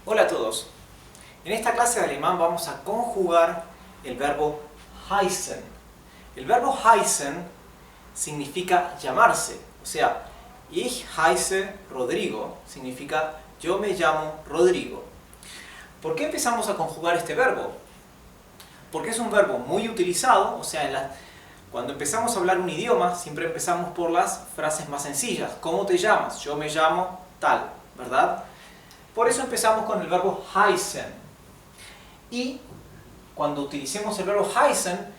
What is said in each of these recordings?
Hola a todos. En esta clase de alemán vamos a conjugar el verbo heißen. El verbo heißen significa llamarse. O sea, ich heiße Rodrigo significa yo me llamo Rodrigo. ¿Por qué empezamos a conjugar este verbo? Porque es un verbo muy utilizado, o sea, cuando empezamos a hablar un idioma siempre empezamos por las frases más sencillas. ¿Cómo te llamas? Yo me llamo tal, ¿verdad? Por eso empezamos con el verbo heißen. Y cuando utilicemos el verbo heißen,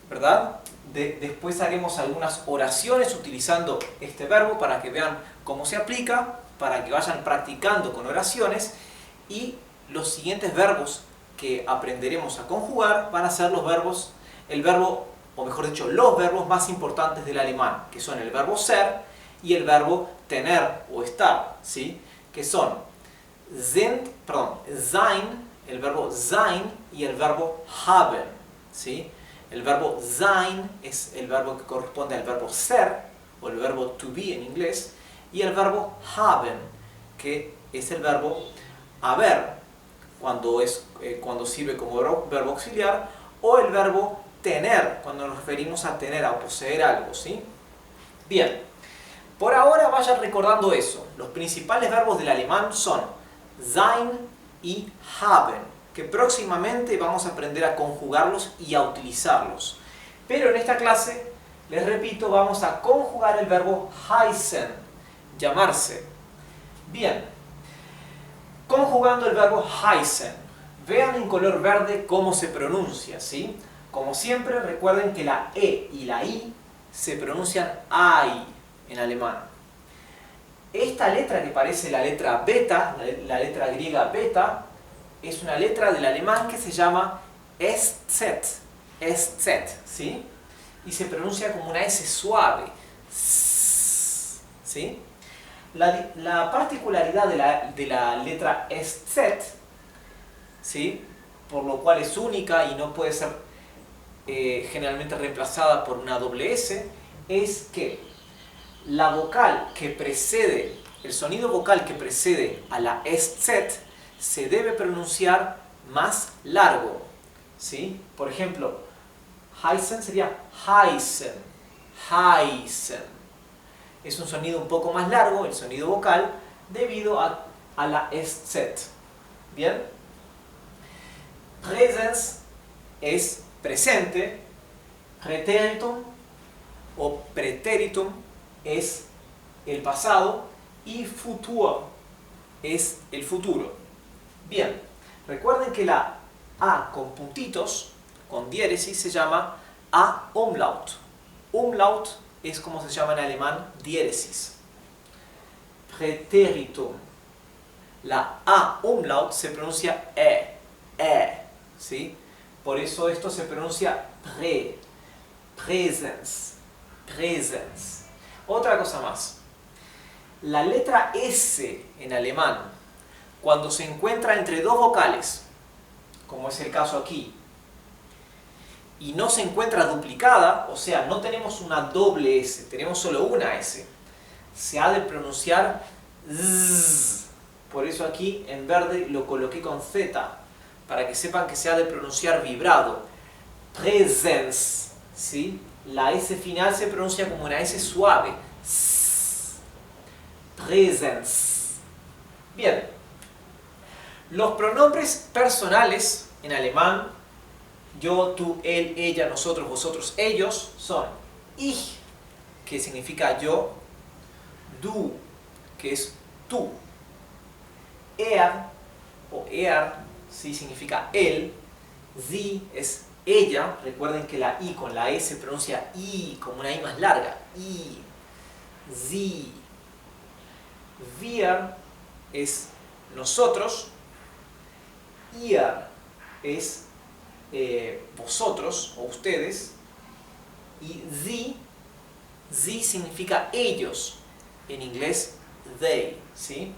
¿verdad? Después haremos algunas oraciones utilizando este verbo para que vean cómo se aplica, para que vayan practicando con oraciones. Y los siguientes verbos que aprenderemos a conjugar van a ser los verbos más importantes del alemán, que son el verbo ser y el verbo tener o estar, ¿sí? Que son sein, el verbo sein y el verbo haben, ¿sí? El verbo sein es el verbo que corresponde al verbo ser, o el verbo to be en inglés, y el verbo haben, que es el verbo haber, cuando sirve como verbo auxiliar, o el verbo tener, cuando nos referimos a tener, a poseer algo, ¿sí? Bien, por ahora vayan recordando eso. Los principales verbos del alemán son sein y haben, que próximamente vamos a aprender a conjugarlos y a utilizarlos. Pero en esta clase, les repito, vamos a conjugar el verbo heißen, llamarse. Bien, conjugando el verbo heißen, vean en color verde cómo se pronuncia, ¿sí? Como siempre, recuerden que la E y la I se pronuncian AI en alemán. Esta letra que parece la letra beta, la letra griega beta, es una letra del alemán que se llama SZ, ¿sí? Y se pronuncia como una S suave, ¿sí? La particularidad de la letra SZ, ¿sí? Por lo cual es única y no puede ser generalmente reemplazada por una doble S, es que la vocal que precede, el sonido vocal que precede a la SZ se debe pronunciar más largo, ¿sí? Por ejemplo, heißen sería heißen, heißen. Es un sonido un poco más largo, el sonido vocal, debido a la SZ. ¿Bien? Präsens es presente, Präteritum o Präteritum es el pasado y Futur es el futuro. Bien, recuerden que la A con puntitos, con diéresis, se llama A-Umlaut. Umlaut es como se llama en alemán diéresis. Präteritum. La A-Umlaut se pronuncia ¿sí? Por eso esto se pronuncia Präsens. Otra cosa más. La letra S en alemán, cuando se encuentra entre dos vocales, como es el caso aquí, y no se encuentra duplicada, o sea, no tenemos una doble S, tenemos solo una S, se ha de pronunciar Z. Por eso aquí en verde lo coloqué con Z, para que sepan que se ha de pronunciar vibrado. Präsens, ¿sí? La S final se pronuncia como una S suave. Präsens. Bien. Los pronombres personales en alemán, yo, tú, él, ella, nosotros, vosotros, ellos, son ich, que significa yo, du, que es tú, o sí, significa él, sie es ella, recuerden que la I con la E se pronuncia I, como una I más larga, I, sie, wir es nosotros, ihr es vosotros o ustedes, y sie significa ellos, en inglés they, ¿sí?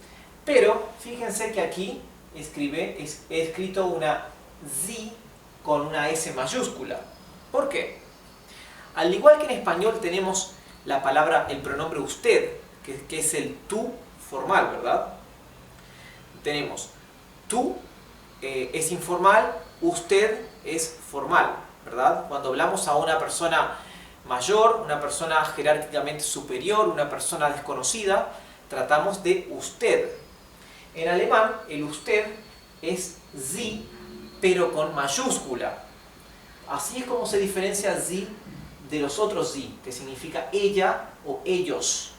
Pero fíjense que aquí he escrito una sie con una S mayúscula. ¿Por qué? Al igual que en español tenemos la palabra, el pronombre usted, que es el tú formal, ¿verdad? Tenemos tú es informal, usted es formal, ¿verdad? Cuando hablamos a una persona mayor, una persona jerárquicamente superior, una persona desconocida, tratamos de usted. En alemán, el usted es Sie, pero con mayúscula. Así es como se diferencia Sie de los otros Sie, que significa ella o ellos.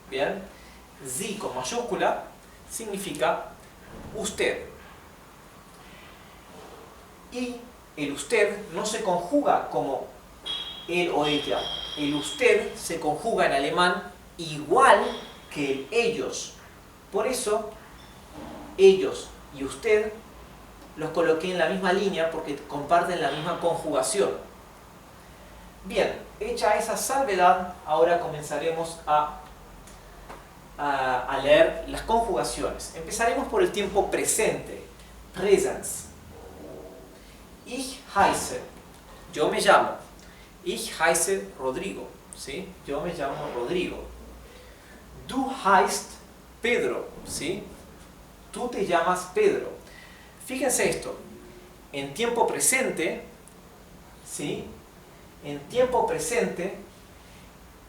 ¿Bien? Sie con mayúscula significa usted. Y el usted no se conjuga como él o ella. El usted se conjuga en alemán igual que el ellos. Por eso, ellos y usted los coloqué en la misma línea porque comparten la misma conjugación. Bien, hecha esa salvedad, ahora comenzaremos a leer las conjugaciones. Empezaremos por el tiempo presente, Präsens. Ich heiße, yo me llamo. Ich heiße Rodrigo, ¿sí? Yo me llamo Rodrigo. Du heißt Pedro, ¿sí? Tú te llamas Pedro. Fíjense esto, en tiempo presente, ¿sí? En tiempo presente,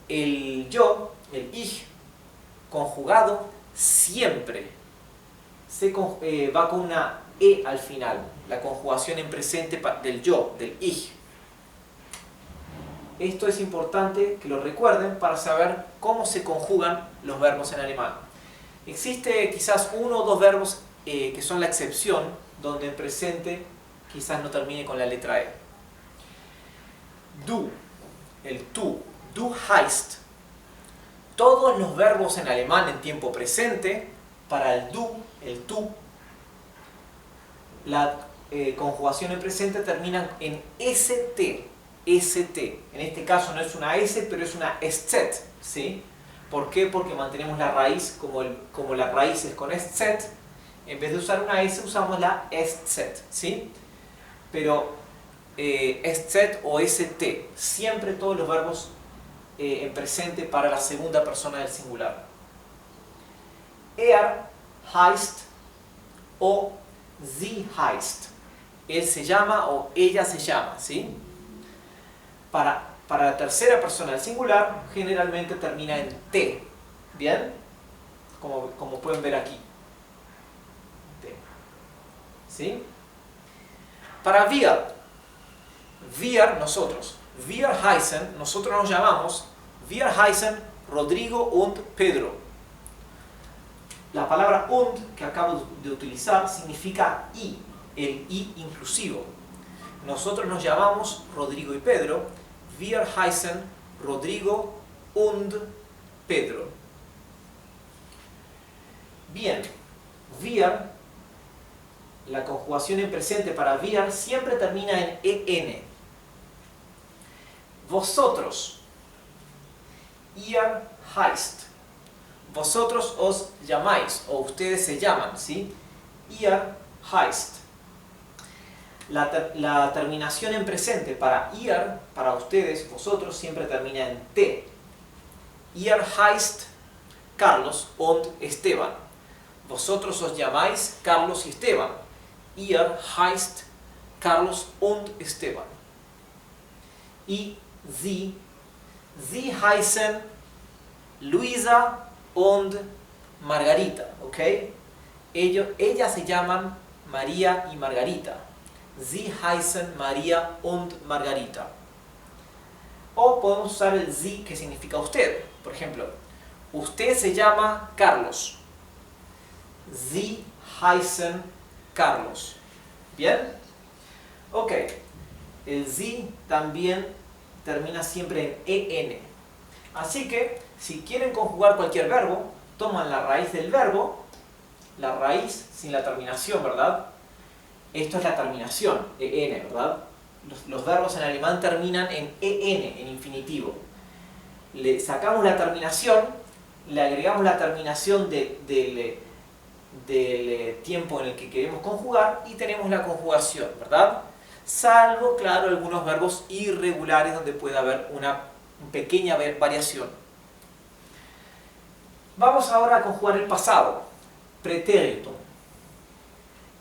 el yo, el ich, conjugado siempre va con una e al final, la conjugación en presente del yo, del ich. Esto es importante que lo recuerden para saber cómo se conjugan los verbos en alemán. Existe quizás uno o dos verbos que son la excepción, donde en presente quizás no termine con la letra e. Du, el tú, du heißt. Todos los verbos en alemán en tiempo presente, para el du, el tú, la conjugación en presente terminan en st, st. En este caso no es una s, pero es una st, ¿sí? ¿Por qué? Porque mantenemos la raíz, como la raíz es con st, en vez de usar una s usamos la st, ¿sí? Pero st o st, siempre todos los verbos en presente para la segunda persona del singular. Er heißt o sie heißt. Él se llama o ella se llama, ¿sí? Para la tercera persona del singular generalmente termina en t, ¿bien? Como pueden ver aquí. T. ¿Sí? Para wir, nosotros. Wir heißen, nosotros nos llamamos, wir heißen Rodrigo und Pedro. La palabra und que acabo de utilizar significa y, el y inclusivo. Nosotros nos llamamos Rodrigo y Pedro. Wir heißen Rodrigo und Pedro. Bien, wir, la conjugación en presente para wir siempre termina en en. Vosotros, ihr heißt. Vosotros os llamáis, o ustedes se llaman, ¿sí? Ihr heißt. La terminación en presente para ihr, para ustedes, vosotros, siempre termina en t. Ihr heißt Carlos und Esteban. Vosotros os llamáis Carlos y Esteban. Ihr heißt Carlos und Esteban. Y sie heißen Luisa und Margarita, ¿ok? Ellas se llaman María y Margarita. Sie heißen María und Margarita. O podemos usar el sie que significa usted. Por ejemplo, usted se llama Carlos. Sie heißen Carlos. ¿Bien? Ok. El sie también termina siempre en en. Así que, si quieren conjugar cualquier verbo, toman la raíz del verbo, la raíz sin la terminación, ¿verdad? Esto es la terminación, en, ¿verdad? Los verbos en alemán terminan en en, en infinitivo. Le sacamos la terminación, le agregamos la terminación del tiempo en el que queremos conjugar y tenemos la conjugación, ¿verdad? Salvo, claro, algunos verbos irregulares donde puede haber una pequeña variación. Vamos ahora a conjugar el pasado, pretérito.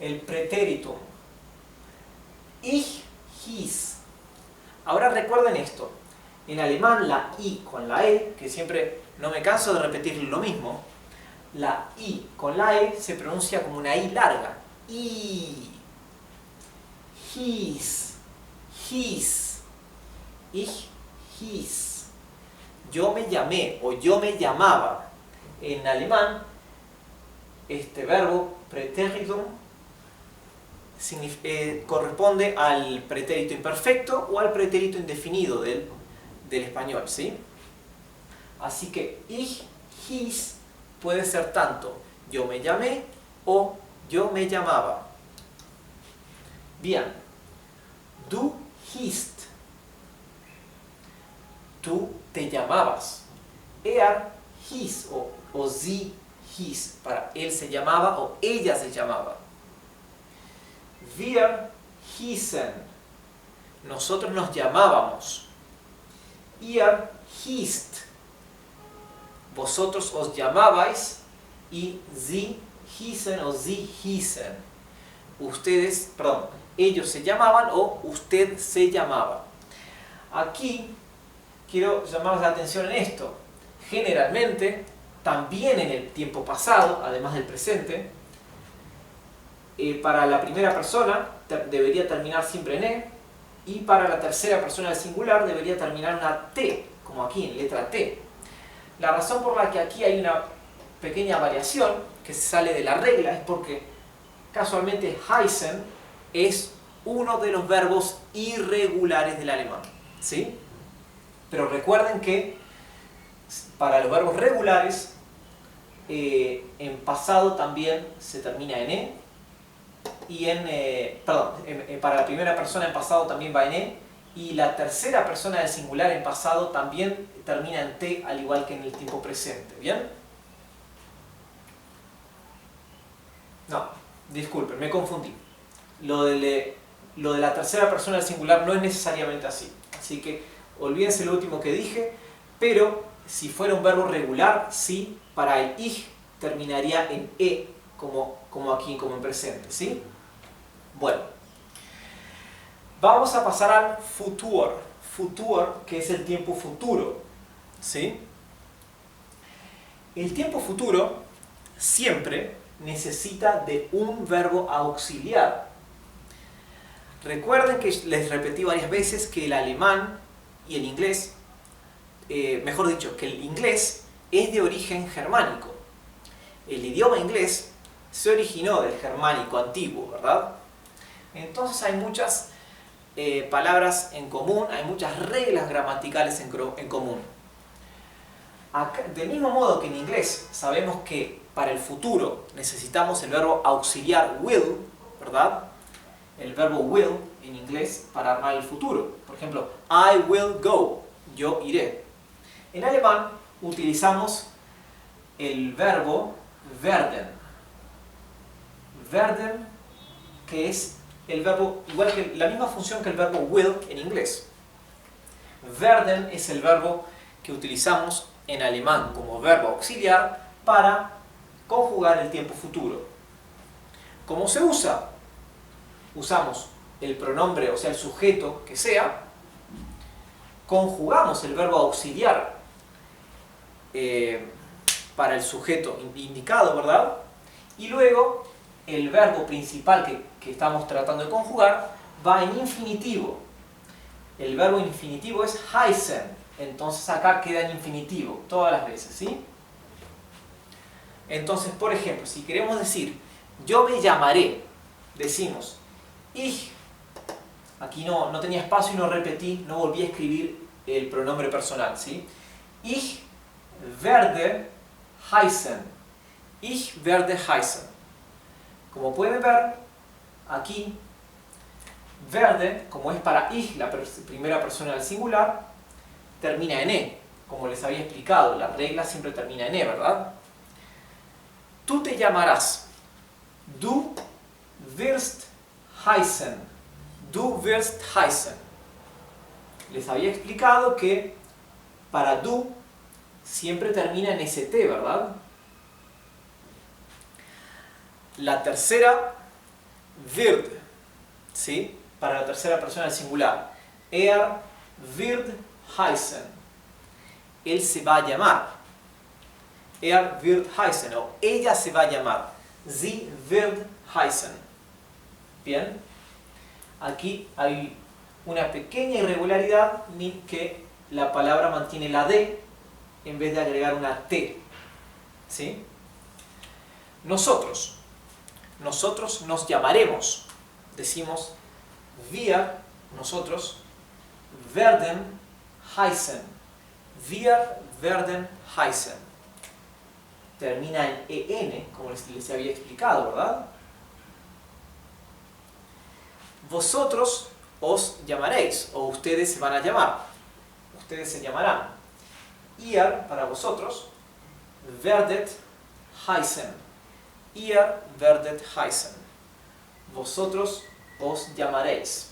el pretérito. Ich, hieß. Ahora recuerden esto. En alemán la I con la E, que siempre no me canso de repetir lo mismo, la I con la E se pronuncia como una I larga. I. Hieß. Hieß. Ich hieß. Yo me llamé o yo me llamaba. En alemán, este verbo pretéritum corresponde al pretérito imperfecto o al pretérito indefinido del español, ¿sí? Así que ich hieß puede ser tanto yo me llamé o yo me llamaba. Bien, du hießt. Tú te llamabas. Er hieß o sie hieß. Para él se llamaba o ella se llamaba. Wir hießen. Nosotros nos llamábamos. Ihr hießt. Vosotros os llamabais. Y sie hießen o sie hießen. Ustedes, perdón, ellos se llamaban o usted se llamaba. Aquí quiero llamar la atención en esto. Generalmente, también en el tiempo pasado, además del presente, para la primera persona debería terminar siempre en E, y para la tercera persona del singular debería terminar en una T, como aquí, en letra T. La razón por la que aquí hay una pequeña variación, que sale de la regla, es porque casualmente heißen es uno de los verbos irregulares del alemán, ¿sí? Pero recuerden que para los verbos regulares, en pasado también se termina en E, y para la primera persona en pasado también va en E, y la tercera persona del singular en pasado también termina en T, al igual que en el tiempo presente, ¿bien? No, disculpen, me confundí. Lo de la tercera persona del singular no es necesariamente así, así que olvídense lo último que dije, pero si fuera un verbo regular, sí, para el ich terminaría en E, como aquí, como en presente, ¿sí? Bueno, vamos a pasar al Futur. Futur, que es el tiempo futuro, ¿sí? El tiempo futuro siempre necesita de un verbo auxiliar. Recuerden que les repetí varias veces que el alemán y el inglés, mejor dicho, que el inglés es de origen germánico. El idioma inglés se originó del germánico antiguo, ¿verdad? Entonces hay muchas palabras en común, hay muchas reglas gramaticales en común. Del mismo modo que en inglés sabemos que para el futuro necesitamos el verbo auxiliar will, ¿verdad? El verbo will en inglés para armar el futuro. Por ejemplo, I will go, yo iré. En alemán utilizamos el verbo werden. Werden, que es el verbo, igual que la misma función que el verbo will en inglés. Werden es el verbo que utilizamos en alemán como verbo auxiliar para conjugar el tiempo futuro. ¿Cómo se usa? Usamos el pronombre, o sea, el sujeto que sea, conjugamos el verbo auxiliar para el sujeto indicado, ¿verdad? Y luego el verbo principal que estamos tratando de conjugar va en infinitivo. El verbo infinitivo es heißen, entonces acá queda en infinitivo todas las veces, ¿sí? Entonces, por ejemplo, si queremos decir yo me llamaré, decimos ich. Aquí no tenía espacio y no repetí, no volví a escribir el pronombre personal, ¿sí? Ich werde heißen. Ich werde heißen. Como pueden ver, aquí werde, como es para ich, la primera persona del singular, termina en E. Como les había explicado, la regla siempre termina en E, ¿verdad? Tú te llamarás. Du wirst heißen. Du wirst heißen. Les había explicado que para du siempre termina en ST, ¿verdad? La tercera wird, ¿sí? Para la tercera persona del singular. Wird heißen. Él se va a llamar. Wird heißen. O ella se va a llamar. Sie wird heißen. Bien. Aquí hay una pequeña irregularidad que la palabra mantiene la D en vez de agregar una T. ¿Sí? Nosotros nos llamaremos. Decimos wir, nosotros, werden heißen. Wir werden heißen. Termina en EN, como les había explicado, ¿verdad? Vosotros os llamaréis, o ustedes se van a llamar. Ustedes se llamarán. Ihr, para vosotros, werdet heißen. Ihr werdet heißen. Vosotros os llamaréis.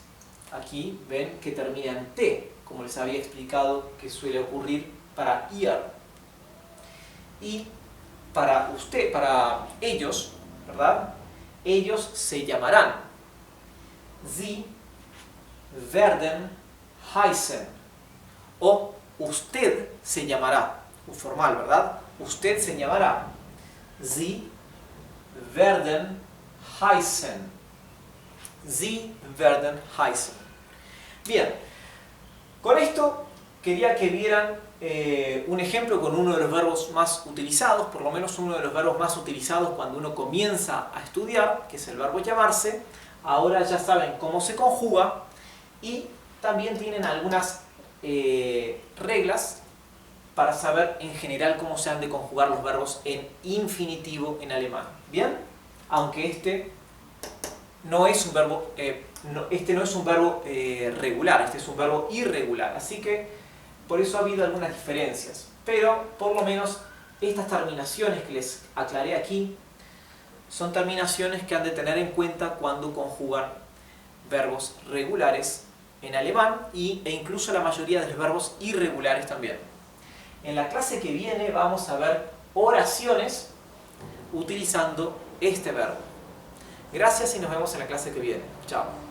Aquí ven que termina en T, como les había explicado que suele ocurrir para ihr. Y para ellos, ¿verdad? Ellos se llamarán. Sie werden heißen. O usted se llamará. Formal, ¿verdad? Usted se llamará. Sie werden heißen. Sie werden heißen. Bien, con esto quería que vieran un ejemplo con uno de los verbos más utilizados, por lo menos uno de los verbos más utilizados cuando uno comienza a estudiar, que es el verbo llamarse. Ahora ya saben cómo se conjuga y también tienen algunas reglas para saber en general cómo se han de conjugar los verbos en infinitivo en alemán. Bien, aunque este no es un verbo, regular, este es un verbo irregular, así que por eso ha habido algunas diferencias. Pero por lo menos estas terminaciones que les aclaré aquí son terminaciones que han de tener en cuenta cuando conjugan verbos regulares en alemán e incluso la mayoría de los verbos irregulares también. En la clase que viene vamos a ver oraciones utilizando este verbo. Gracias y nos vemos en la clase que viene. Chao.